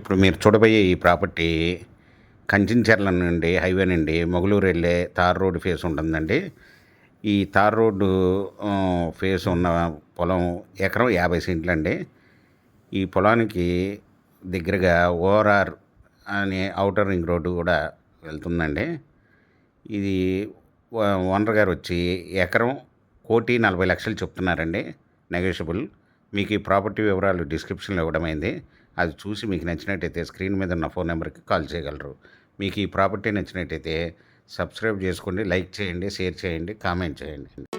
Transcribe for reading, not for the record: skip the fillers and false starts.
ఇప్పుడు మీరు చూడబోయే ఈ ప్రాపర్టీ కంచించర్ల నుండి హైవే నుండి మొగలూరు వెళ్ళే తార్ రోడ్డు ఫేస్ ఉంటుందండి. ఈ తార్ రోడ్డు ఫేస్ ఉన్న పొలం ఎకరం 50 సెంట్లండి. ఈ పొలానికి దగ్గరగా ఓఆర్ఆర్ అనే ఔటర్ రింగ్ రోడ్డు కూడా వెళ్తుందండి. ఇది ఓనర్ గారు వచ్చి ఎకరం 1,40,00,000 చెప్తున్నారండి, నెగోషియబుల్. మీకు ఈ ప్రాపర్టీ వివరాలు డిస్క్రిప్షన్లో ఇవ్వడమైంది. అది చూసి మీకు నచ్చినట్టయితే స్క్రీన్ మీద ఉన్న ఫోన్ నెంబర్కి కాల్ చేయగలరు. మీకు ఈ ప్రాపర్టీ నచ్చినట్టయితే సబ్స్క్రైబ్ చేసుకోండి, లైక్ చేయండి, షేర్ చేయండి, కామెంట్ చేయండి.